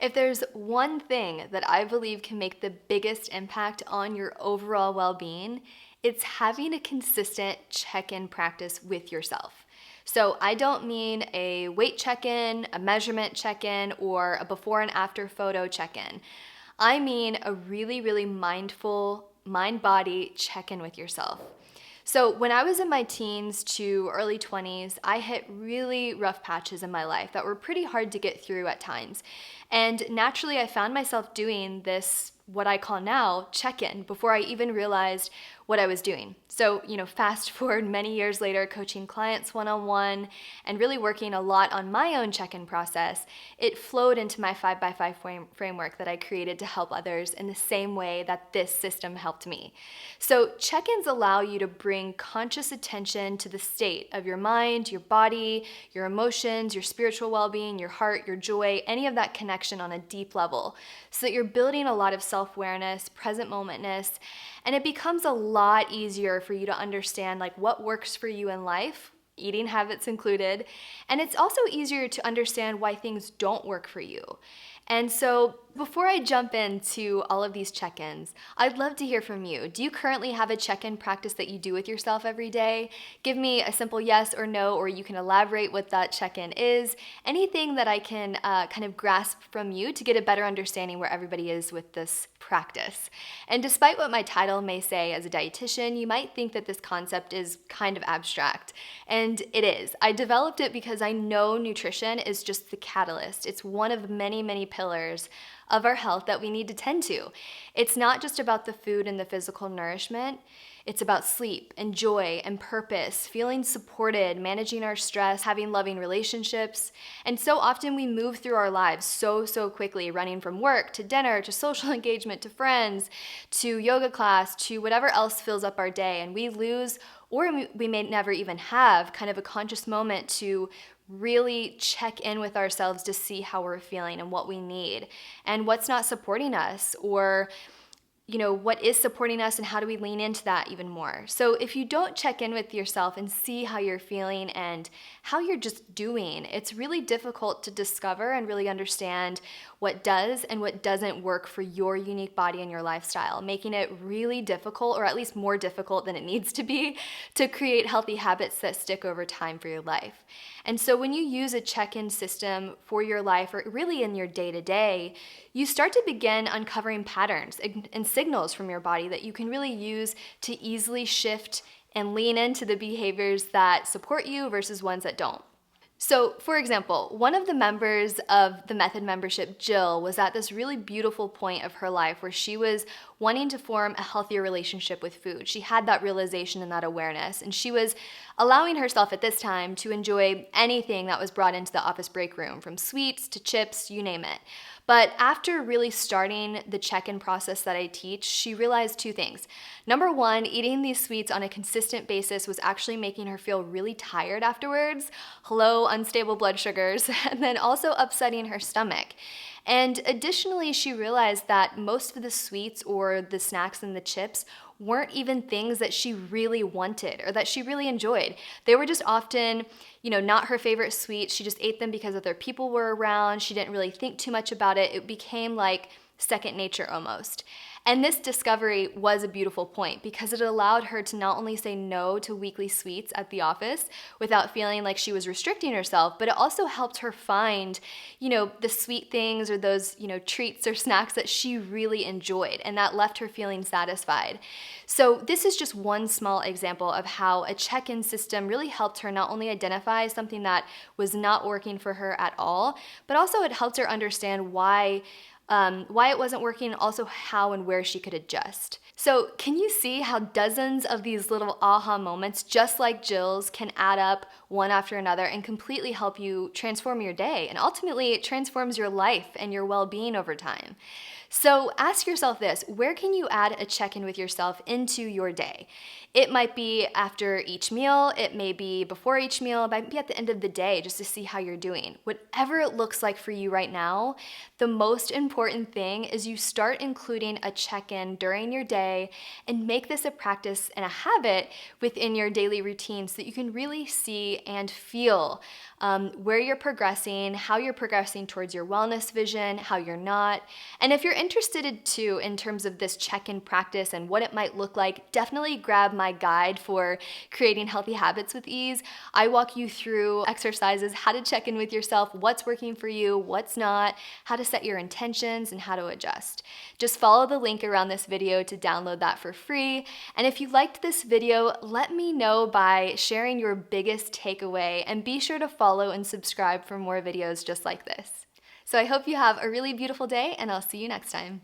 If there's one thing that I believe can make the biggest impact on your overall well-being, it's having a consistent check-in practice with yourself. So I don't mean a weight check-in, a measurement check-in, or a before and after photo check-in. I mean a really, really mindful, mind-body check-in with yourself. So when I was in my teens to early 20s, I hit really rough patches in my life that were pretty hard to get through at times. And naturally, I found myself doing this, what I call now, check-in, before I even realized what I was doing. So, fast forward many years later, coaching clients one-on-one and really working a lot on my own check-in process, it flowed into my 5x5 framework that I created to help others in the same way that this system helped me. So check-ins allow you to bring conscious attention to the state of your mind, your body, your emotions, your spiritual well-being, your heart, your joy, any of that connection on a deep level, so that you're building a lot of self-awareness, present momentness, and it becomes a lot easier for you to understand what works for you in life, eating habits included, and it's also easier to understand why things don't work for you. And so before I jump into all of these check-ins, I'd love to hear from you. Do you currently have a check-in practice that you do with yourself every day? Give me a simple yes or no, or you can elaborate what that check-in is. Anything that I can kind of grasp from you to get a better understanding where everybody is with this practice. And despite what my title may say as a dietitian, you might think that this concept is kind of abstract. And it is. I developed it because I know nutrition is just the catalyst. It's one of many, many pillars of our health that we need to tend to. It's not just about the food and the physical nourishment. It's about sleep and joy and purpose, feeling supported, managing our stress, having loving relationships. And so often we move through our lives so quickly, running from work to dinner to social engagement to friends to yoga class to whatever else fills up our day. And we lose, or we may never even have, kind of a conscious moment to really check in with ourselves to see how we're feeling and what we need and what's not supporting us, or what is supporting us and how do we lean into that even more. So if you don't check in with yourself and see how you're feeling and how you're just doing, it's really difficult to discover and really understand what does and what doesn't work for your unique body and your lifestyle, making it really difficult, or at least more difficult than it needs to be, to create healthy habits that stick over time for your life. And so when you use a check-in system for your life, or really in your day-to-day, you start to begin uncovering patterns and signals from your body that you can really use to easily shift and lean into the behaviors that support you versus ones that don't. So, for example, one of the members of the Method membership, Jill, was at this really beautiful point of her life where she was wanting to form a healthier relationship with food. She had that realization and that awareness, and she was allowing herself at this time to enjoy anything that was brought into the office break room, from sweets to chips, you name it. But after really starting the check-in process that I teach, she realized two things. Number one, eating these sweets on a consistent basis was actually making her feel really tired afterwards. Hello, unstable blood sugars, and then also upsetting her stomach. And additionally, she realized that most of the sweets or the snacks and the chips weren't even things that she really wanted or that she really enjoyed. They were just often, not her favorite sweets. She just ate them because other people were around. She didn't really think too much about it. It became like second nature almost. And this discovery was a beautiful point because it allowed her to not only say no to weekly sweets at the office without feeling like she was restricting herself, but it also helped her find, the sweet things or those, treats or snacks that she really enjoyed, and that left her feeling satisfied. So this is just one small example of how a check-in system really helped her not only identify something that was not working for her at all, but also it helped her understand why it wasn't working, and also how and where she could adjust. So can you see how dozens of these little aha moments, just like Jill's, can add up one after another and completely help you transform your day? And ultimately, it transforms your life and your well-being over time. So ask yourself this: where can you add a check-in with yourself into your day? It might be after each meal, it may be before each meal, it might be at the end of the day just to see how you're doing. Whatever it looks like for you right now, the most important thing is you start including a check-in during your day and make this a practice and a habit within your daily routine so that you can really see and feel where you're progressing, how you're progressing towards your wellness vision, how you're not. And if you're interested too in terms of this check-in practice and what it might look like, definitely grab my guide for creating healthy habits with ease. I walk you through exercises, how to check in with yourself, what's working for you, what's not, how to set your intentions, and how to adjust. Just follow the link around this video to download that for free. And if you liked this video, let me know by sharing your biggest takeaway, and be sure to follow and subscribe for more videos just like this. So I hope you have a really beautiful day, and I'll see you next time.